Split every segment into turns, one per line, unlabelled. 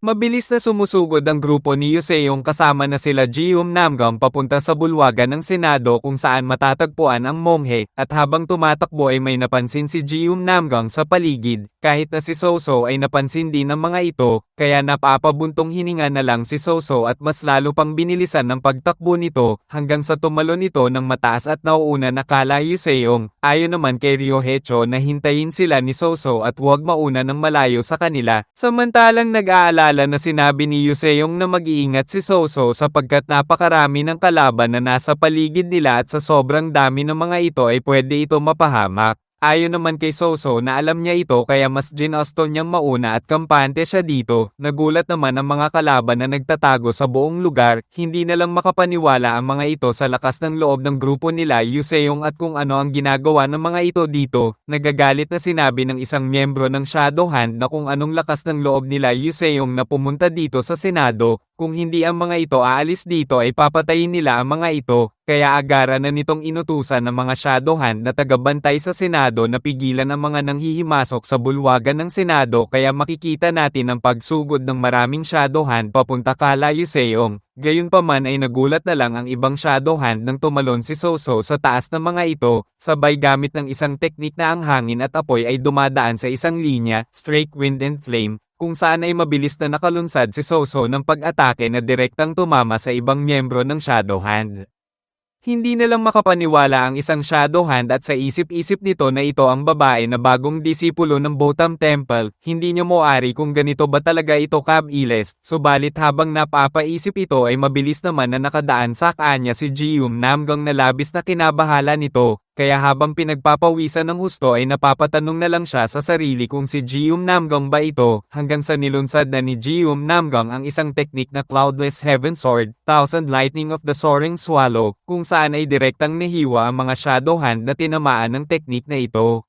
Mabilis na sumusugod ang grupo ni Yoseong kasama na sila Jihoon Namgang papunta sa bulwagan ng Senado kung saan matatagpuan ang monghe, at habang tumatakbo ay may napansin si Jihoon Namgang sa paligid, kahit na si Soso ay napansin din ng mga ito, kaya napapabuntong hininga na lang si Soso at mas lalo pang binilisan ng pagtakbo nito, hanggang sa tumalon ito ng mataas at nauuna na kala Yoseong. Ayon naman kay Ryohei-cho na hintayin sila ni Soso at huwag mauna ng malayo sa kanila, samantalang nag-aalala na sinabi ni Yoseong na mag-iingat si Soso sapagkat napakarami ng kalaban na nasa paligid nila at sa sobrang dami ng mga ito ay pwede ito mapahamak. Ayon naman kay Soso na alam niya ito kaya mas ginusto niyang mauna at kampante siya dito. Nagulat naman ang mga kalaban na nagtatago sa buong lugar, hindi na lang makapaniwala ang mga ito sa lakas ng loob ng grupo nila Yoseong at kung ano ang ginagawa ng mga ito dito. Nagagalit na sinabi ng isang miyembro ng Shadow Hand na kung anong lakas ng loob nila Yoseong na pumunta dito sa Senado. Kung hindi ang mga ito aalis dito ay papatayin nila ang mga ito, kaya agaran na nitong inutusan ng mga Shadow Hand na tagabantay sa Senado na pigilan ang mga nanghihimasok sa bulwagan ng Senado kaya makikita natin ang pagsugod ng maraming Shadow Hand papunta kala Yoseong. Gayunpaman ay nagulat na lang ang ibang Shadow Hand nang tumalon si Soso sa taas ng mga ito, sabay gamit ng isang teknik na ang hangin at apoy ay dumadaan sa isang linya, straight wind and flame, kung saan ay mabilis na nakalunsad si Soso ng pag-atake na direktang tumama sa ibang miyembro ng Shadow Hand. Hindi na lang makapaniwala ang isang Shadow Hand at sa isip-isip nito na ito ang babae na bagong disipulo ng Botam Temple, hindi niya moari kung ganito ba talaga ito kabilis, subalit habang napapaisip ito ay mabilis naman na nakadaan sa kanya si Jihoon Namgang na labis na kinabahala nito. Kaya habang pinagpapawisan ng husto ay napapatanong na lang siya sa sarili kung si Jihoon Namgang ba ito, hanggang sa nilunsad na ni Jihoon Namgang ang isang teknik na Cloudless Heaven Sword, Thousand Lightning of the Soaring Swallow, kung saan ay direktang nahiwa ang mga Shadow Hand na tinamaan ng teknik na ito.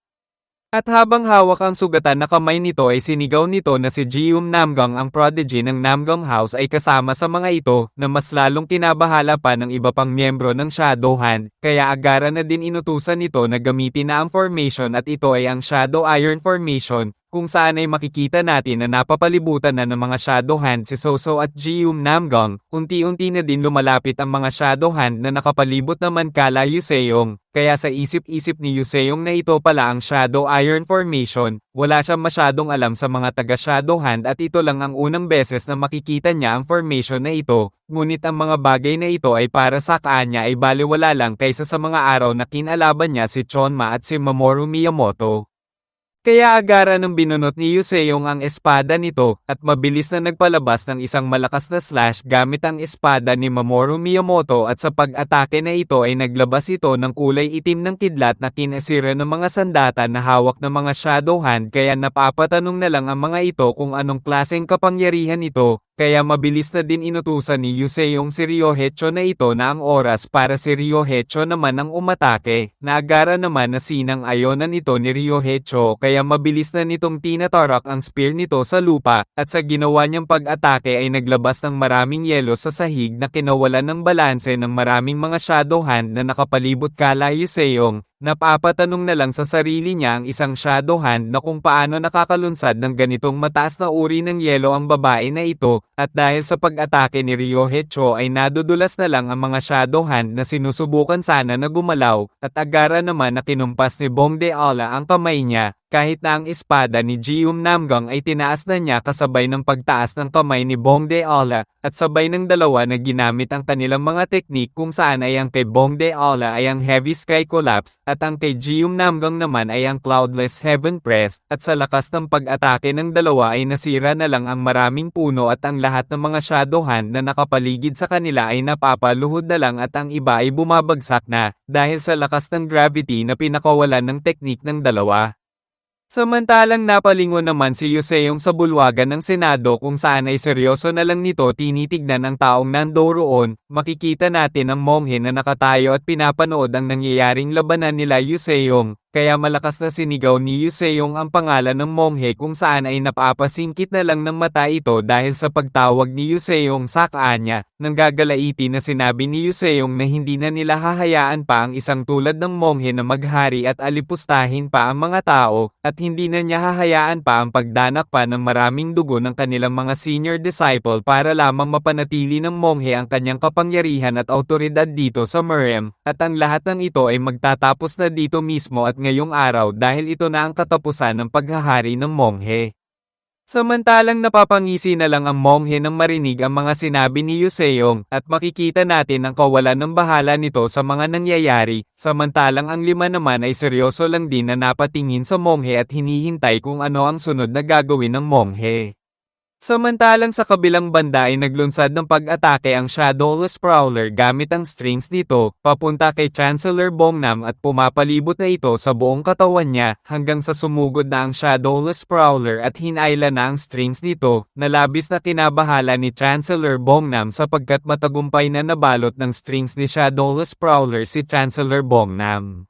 At habang hawak ang sugatan na kamay nito ay sinigaw nito na si Jihoon Namgang ang prodigy ng Namgang House ay kasama sa mga ito na mas lalong kinabahala pa ng iba pang miyembro ng Shadow Hand, kaya agaran na din inutusan nito na gamitin na ang formation at ito ay ang Shadow Iron Formation, kung saan ay makikita natin na napapalibutan na ng mga Shadow Hand si Soso at Jihoon Namgang. Unti-unti na din lumalapit ang mga Shadow Hand na nakapalibot naman kala Yoseong, kaya sa isip-isip ni Yoseong na ito pala ang Shadow Iron Formation, wala siyang masyadong alam sa mga taga-Shadow Hand at ito lang ang unang beses na makikita niya ang formation na ito, ngunit ang mga bagay na ito ay para sa kanya ay balewala lang kaysa sa mga araw na kinalaban niya si Chonma at si Mamoru Miyamoto. Kaya agaran ng binunot ni Yoseong ang espada nito, at mabilis na nagpalabas ng isang malakas na slash gamit ang espada ni Mamoru Miyamoto at sa pag-atake na ito ay naglabas ito ng kulay itim ng kidlat na kinasira ng mga sandata na hawak ng mga Shadow Hand kaya napapatanong na lang ang mga ito kung anong klaseng kapangyarihan ito. Kaya mabilis na din inutusan ni Yoseong si Ryohei-cho na ito na ang oras para si Ryohei-cho naman ang umatake, na agaran naman na sinang-ayonan ito ni Ryohei-cho kaya mabilis na nitong tinatarak ang spear nito sa lupa, at sa ginawa niyang pag-atake ay naglabas ng maraming yelo sa sahig na kinawalan ng balanse ng maraming mga Shadow Hand na nakapalibot kala Yoseong. Napapatanong na lang sa sarili niya ang isang Shadow Hand na kung paano nakakalunsad ng ganitong mataas na uri ng yelo ang babae na ito, at dahil sa pag-atake ni Ryohei-cho ay nadudulas na lang ang mga Shadow Hand na sinusubukan sana na gumalaw, at agaran naman na kinumpas ni Bongde-ala ang kamay niya. Kahit na ang espada ni Jihoon Namgang ay tinaas na niya kasabay ng pagtaas ng kamay ni Bongde-ala, at sabay ng dalawa na ginamit ang kanilang mga teknik kung saan ay ang kay Bongde-ala ay ang Heavy Sky Collapse, at ang kay Jihoon Namgang naman ay ang Cloudless Heaven Press, at sa lakas ng pag-atake ng dalawa ay nasira na lang ang maraming puno at ang lahat ng mga Shadow Hand na nakapaligid sa kanila ay napapaluhod na lang at ang iba ay bumabagsak na, dahil sa lakas ng gravity na pinakawalan ng teknik ng dalawa. Samantalang napalingon naman si Yoseong sa bulwagan ng Senado kung saan ay seryoso na lang nito tinitignan ang taong nandoroon. Makikita natin ang monghe na nakatayo at pinapanood ang nangyayaring labanan nila Yoseong, kaya malakas na sinigaw ni Yoseong ang pangalan ng monghe kung saan ay napapasingkit na lang ng mata ito dahil sa pagtawag ni Yoseong sa kanya. Nang gagalaiti na sinabi ni Yoseong na hindi na nila hahayaan pa ang isang tulad ng monghe na maghari at alipustahin pa ang mga tao, at hindi na niya hahayaan pa ang pagdanak pa ng maraming dugo ng kanilang mga senior disciple para lamang mapanatili ng monghe ang kanyang kapangyarihan at autoridad dito sa Meriam, at ang lahat ng ito ay magtatapos na dito mismo at ngayong araw dahil ito na ang katapusan ng paghahari ng monghe. Samantalang napapangisi na lang ang monghe nang marinig ang mga sinabi ni Yoseong, at makikita natin ang kawalan ng bahala nito sa mga nangyayari, samantalang ang 5 naman ay seryoso lang din na napatingin sa monghe at hinihintay kung ano ang sunod na gagawin ng monghe. Samantalang sa kabilang banda ay naglunsad ng pag-atake ang Shadowless Prowler gamit ang strings nito, papunta kay Chancellor Bongnam at pumapalibot na ito sa buong katawan niya, hanggang sa sumugod na ang Shadowless Prowler at hinayla na ang strings nito, na labis na kinabahala ni Chancellor Bongnam sapagkat matagumpay na nabalot ng strings ni Shadowless Prowler si Chancellor Bongnam.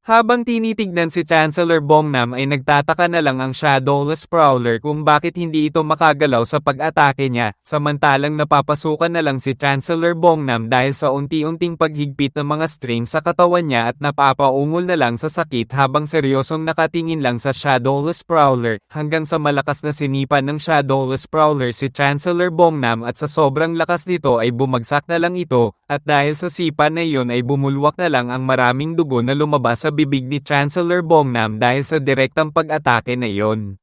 Habang tinitignan si Chancellor Bongnam ay nagtataka na lang ang Shadowless Prowler kung bakit hindi ito makagalaw sa pag-atake niya, samantalang napapasukan na lang si Chancellor Bongnam dahil sa unti-unting paghigpit ng mga strings sa katawan niya at napapaungol na lang sa sakit habang seryosong nakatingin lang sa Shadowless Prowler, hanggang sa malakas na sinipan ng Shadowless Prowler si Chancellor Bongnam at sa sobrang lakas nito ay bumagsak na lang ito, at dahil sa sipa na iyon ay bumulwak na lang ang maraming dugo na lumabas sa bibig ni Chancellor Bongnam dahil sa direktang pag-atake na iyon.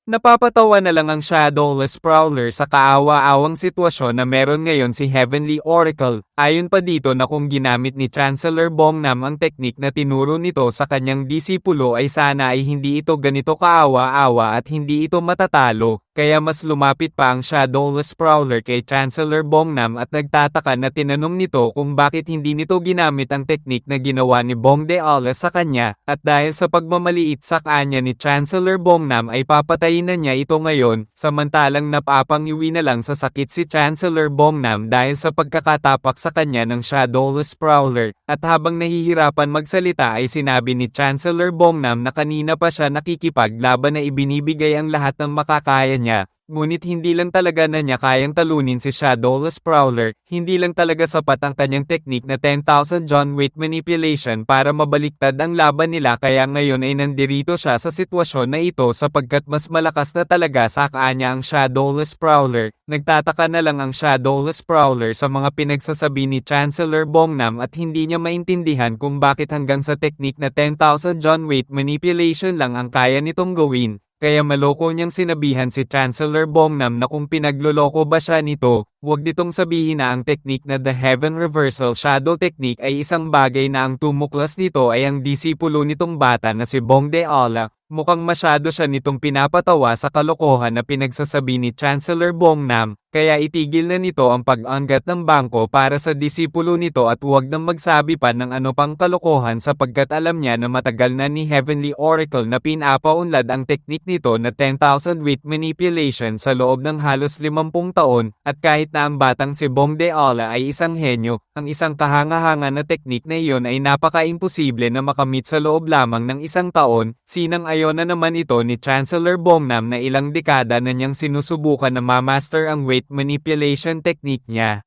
Napapatawa na lang ang Shadowless Prowler sa kaawa-awang sitwasyon na meron ngayon si Heavenly Oracle, ayon pa dito na kung ginamit ni Chancellor Bongnam ang teknik na tinuro nito sa kanyang disipulo ay sana ay hindi ito ganito kaawa-awa at hindi ito matatalo, kaya mas lumapit pa ang Shadowless Prowler kay Chancellor Bongnam at nagtataka na tinanong nito kung bakit hindi nito ginamit ang teknik na ginawa ni Bong Deola sa kanya, at dahil sa pagmamaliit sa kanya ni Chancellor Bongnam ay papatayin na niya ito ngayon, samantalang napapangiwi na lang sa sakit si Chancellor Bongnam dahil sa pagkakatapak sa kanya ng Shadowless Prowler, at habang nahihirapan magsalita ay sinabi ni Chancellor Bongnam na kanina pa siya nakikipaglaban na ibinibigay ang lahat ng makakaya niya. Ngunit hindi lang talaga na niya kayang talunin si Shadowless Prowler, hindi lang talaga sapat ang kanyang teknik na 10,000 John weight manipulation para mabaliktad ang laban nila, kaya ngayon ay nandirito siya sa sitwasyon na ito sapagkat mas malakas na talaga sa kanya ang Shadowless Prowler. Nagtataka na lang ang Shadowless Prowler sa mga pinagsasabi ni Chancellor Bongnam at hindi niya maintindihan kung bakit hanggang sa teknik na 10,000 John weight manipulation lang ang kaya nitong gawin. Kaya maloko niyang sinabihan si Chancellor Bongnam na kung pinagloloko ba siya nito, huwag nitong sabihin na ang teknik na The Heaven Reversal Shadow Technique ay isang bagay na ang tumuklas nito ay ang disipulo nitong bata na si Bong Deola. Mukhang masyado siya nitong pinapatawa sa kalokohan na pinagsasabi ni Chancellor Bongnam, kaya itigil na nito ang pag-anggat ng bangko para sa disipulo nito at huwag nang magsabi pa ng ano pang kalokohan sapagkat alam niya na matagal na ni Heavenly Oracle na pinapaunlad ang teknik nito na 10,000 weight manipulation sa loob ng halos 50 taon, at kahit na ang batang si Bong Deola ay isang henyo, ang isang kahanga-hanga na teknik na iyon ay napaka-imposible na makamit sa loob lamang ng isang taon. Sinang-ayon na naman ito ni Chancellor Bongnam na ilang dekada na niyang sinusubukan na ma-master ang weight manipulation technique niya.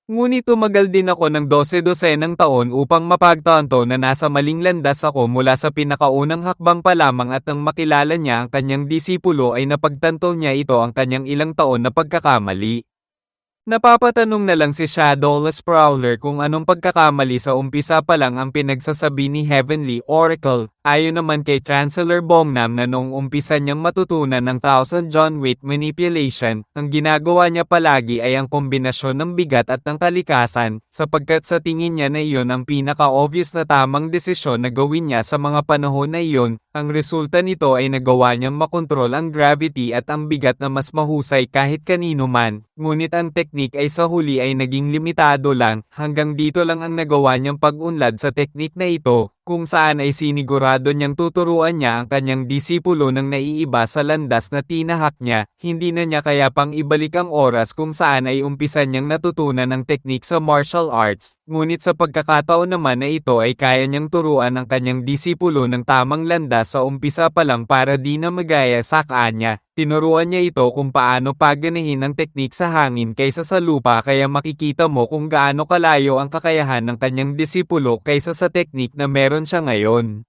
Ngunit tumagal din ako ng 12-dosenang taon upang mapagtanto na nasa maling landas ako mula sa pinakaunang hakbang pa lamang, at nang makilala niya ang kanyang disipulo ay napagtanto niya ito ang kanyang ilang taon na pagkakamali. Napapatanong na lang si Shadowless Prowler kung anong pagkakamali sa umpisa pa lang ang pinagsasabi ni Heavenly Oracle. Ayon naman kay Chancellor Bongnam na noong umpisa niyang matutunan ng 1000 John weight manipulation, ang ginagawa niya palagi ay ang kombinasyon ng bigat at ng kalikasan, sapagkat sa tingin niya na iyon ang pinaka-obvious na tamang desisyon na gawin niya sa mga panahon na iyon. Ang resulta nito ay nagawa niyang makontrol ang gravity at ang bigat na mas mahusay kahit kanino man, ngunit ang teknik teknik ay sa huli ay naging limitado lang, hanggang dito lang ang nagawa niyang pag-unlad sa teknik na ito, kung saan ay sinigurado niyang tuturuan niya ang kanyang disipulo ng naiiba sa landas na tinahak niya, hindi na niya kaya pang ibalik ang oras kung saan ay umpisa niyang natutunan ang teknik sa martial arts, ngunit sa pagkakataon naman na ito ay kaya niyang turuan ang kanyang disipulo ng tamang landas sa umpisa pa lang para di na magaya sa kanya. Tinuruan niya ito kung paano paganahin ang teknik sa hangin kaysa sa lupa kaya makikita mo kung gaano kalayo ang kakayahan ng kanyang disipulo kaysa sa teknik na meron siya ngayon.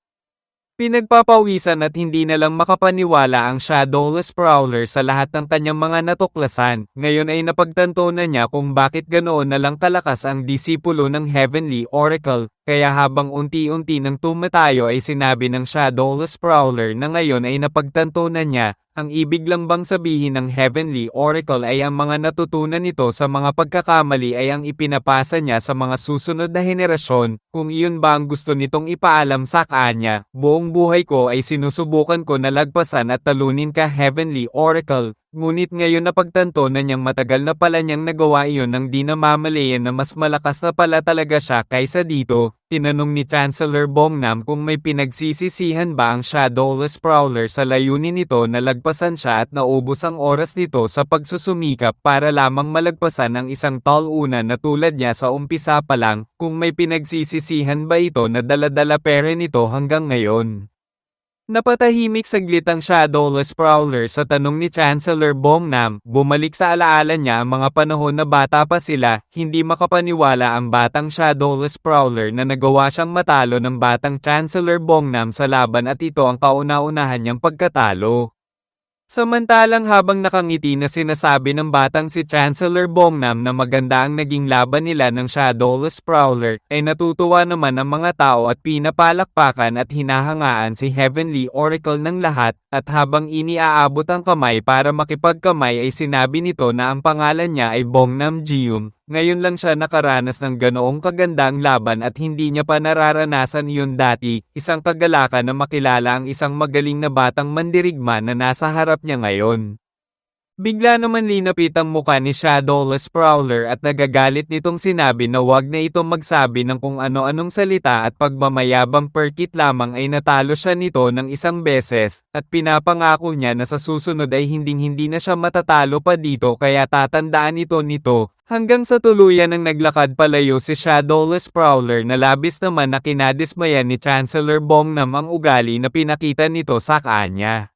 Pinagpapawisan at hindi na lang makapaniwala ang Shadowless Prowler sa lahat ng kanyang mga natuklasan, ngayon ay napagtanto na niya kung bakit ganoon na lang kalakas ang disipulo ng Heavenly Oracle, kaya habang unti-unti nang tumatayo ay sinabi ng Shadowless Prowler na ngayon ay napagtanto na niya, ang ibig lang bang sabihin ng Heavenly Oracle ay ang mga natutunan nito sa mga pagkakamali ay ang ipinapasa niya sa mga susunod na henerasyon, kung iyon ba ang gusto nitong ipaalam sa kanya, buong buhay ko ay sinusubukan ko na lagpasan at talunin ka Heavenly Oracle, ngunit ngayon napagtanto na niyang matagal na pala niyang nagawa iyon nang di namamalayan na mas malakas na pala talaga siya kaysa dito. Tinanong ni Chancellor Bongnam kung may pinagsisisihan ba ang Shadowless Prowler sa layunin nito na lagpasan siya at naubos ang oras nito sa pagsusumikap para lamang malagpasan ang isang tall-una na tulad niya sa umpisa pa lang, kung may pinagsisisihan ba ito na dala-dala pere nito hanggang ngayon. Napatahimik saglit ang Shadowless Prowler sa tanong ni Chancellor Bongnam, bumalik sa alaala niya ang mga panahon na bata pa sila, hindi makapaniwala ang batang Shadowless Prowler na nagawa siyang matalo ng batang Chancellor Bongnam sa laban at ito ang kauna-unahan niyang pagkatalo. Samantalang habang nakangiti na sinasabi ng batang si Chancellor Bongnam na maganda ang naging laban nila ng Shadowless Prowler, ay natutuwa naman ang mga tao at pinapalakpakan at hinahangaan si Heavenly Oracle ng lahat, at habang iniaabot ang kamay para makipagkamay ay sinabi nito na ang pangalan niya ay Bongnam Gium. Ngayon lang siya nakaranas ng ganoong kagandang laban at hindi niya pa nararanasan iyon dati, isang kagalakan na makilala ang isang magaling na batang mandirigma na nasa harap niya ngayon. Bigla naman linapit ang muka ni Shadowless Prowler at nagagalit nitong sinabi na wag na itong magsabi ng kung ano-anong salita at pagmamayabang perkit lamang ay natalo siya nito ng isang beses, at pinapangako niya na sa susunod ay hinding-hindi na siya matatalo pa dito kaya tatandaan ito nito. Hanggang sa tuluyan ng naglakad palayo si Shadowless Prowler na labis naman na kinadismayan ni Chancellor Bongnam ang ugali na pinakita nito sa kanya.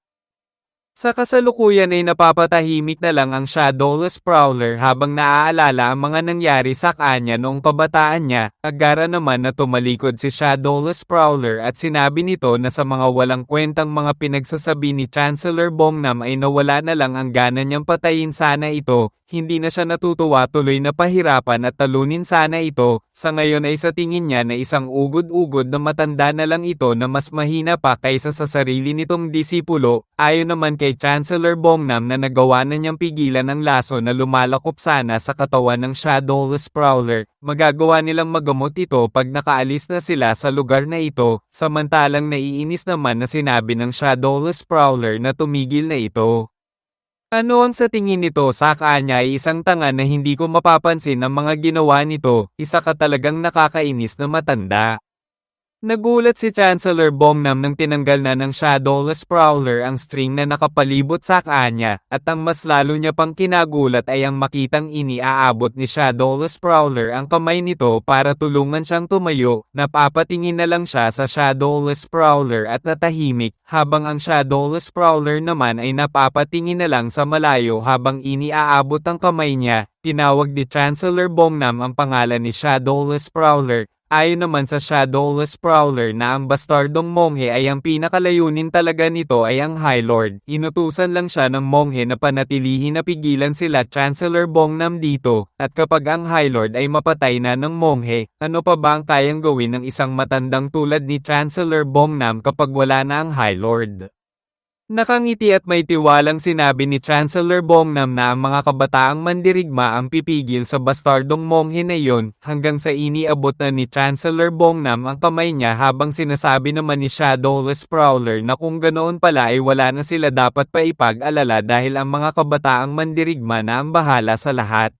Sa kasalukuyan ay napapatahimik na lang ang Shadowless Prowler habang naaalala ang mga nangyari sa kanya noong kabataan niya. Agara naman na tumalikod si Shadowless Prowler at sinabi nito na sa mga walang kwentang mga pinagsasabi ni Chancellor Bongnam ay nawala na lang ang gana niyang patayin sana ito. Hindi na siya natutuwa tuloy na pahirapan at talunin sana ito, sa ngayon ay sa tingin niya na isang ugod-ugod na matanda na lang ito na mas mahina pa kaysa sa sarili nitong disipulo, ayon naman kay Chancellor Bongnam na nagawa na niyang pigilan ang laso na lumalakop sana sa katawan ng Shadowless Prowler, magagawa nilang magamot ito pag nakaalis na sila sa lugar na ito, samantalang naiinis naman na sinabi ng Shadowless Prowler na tumigil na ito. Ano ang sa tingin nito sa kanya ay isang tanga na hindi ko mapapansin ang mga ginawa nito, isa ka talagang nakakainis na matanda. Nagulat si Chancellor Bongnam nang tinanggal na ng Shadowless Prowler ang string na nakapalibot sa kanya, at ang mas lalo niya pang kinagulat ay ang makitang iniaabot ni Shadowless Prowler ang kamay nito para tulungan siyang tumayo. Napapatingin na lang siya sa Shadowless Prowler at natahimik, habang ang Shadowless Prowler naman ay napapatingin na lang sa malayo habang iniaabot ang kamay niya. Tinawag ni Chancellor Bongnam ang pangalan ni Shadowless Prowler. Ayon naman sa Shadowless Prowler na ang bastardong monghe ay ang pinakalayunin talaga nito ay ang High Lord. Inutusan lang siya ng monghe na panatilihin na pigilan sila Chancellor Bongnam dito, at kapag ang High Lord ay mapatay na ng monghe, ano pa ba ang kayang gawin ng isang matandang tulad ni Chancellor Bongnam kapag wala na ang High Lord? Nakangiti at may tiwalang sinabi ni Chancellor Bongnam na ang mga kabataang mandirigma ang pipigil sa bastardong monghe na iyon, hanggang sa iniabot na ni Chancellor Bongnam ang kamay niya habang sinasabi naman ni Shadowless Prowler na kung ganoon pala ay wala na sila dapat pa ipag-alala dahil ang mga kabataang mandirigma na ang bahala sa lahat.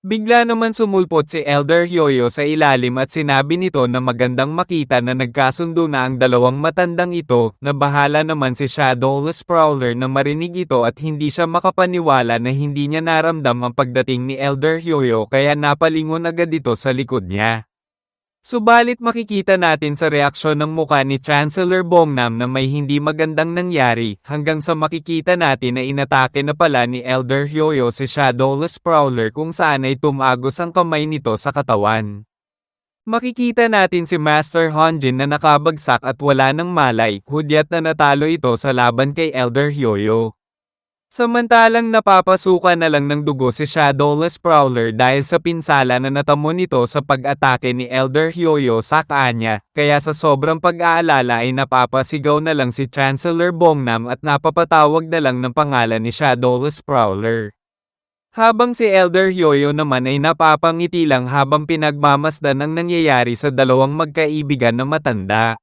Bigla naman sumulpot si Elder Hyoyo sa ilalim at sinabi nito na magandang makita na nagkasundo na ang dalawang matandang ito, na bahala naman si Shadowless Prowler na marinig ito at hindi siya makapaniwala na hindi niya naramdam ang pagdating ni Elder Hyoyo kaya napalingon agad ito sa likod niya. Subalit makikita natin sa reaksyon ng muka ni Chancellor Bongnam na may hindi magandang nangyari, hanggang sa makikita natin na inatake na pala ni Elder Hyoyo si Shadowless Prowler kung saan ay tumagos ang kamay nito sa katawan. Makikita natin si Master Honjin na nakabagsak at wala ng malay, hudyat na natalo ito sa laban kay Elder Hyoyo. Samantalang napapasukan na lang ng dugo si Shadowless Prowler dahil sa pinsala na natamo nito sa pag-atake ni Elder Hyoyo sa kanya, kaya sa sobrang pag-aalala ay napapasigaw na lang si Chancellor Bongnam at napapatawag na lang ng pangalan ni Shadowless Prowler. Habang si Elder Hyoyo naman ay napapangiti lang habang pinagmamasdan ang nangyayari sa dalawang magkaibigan na matanda.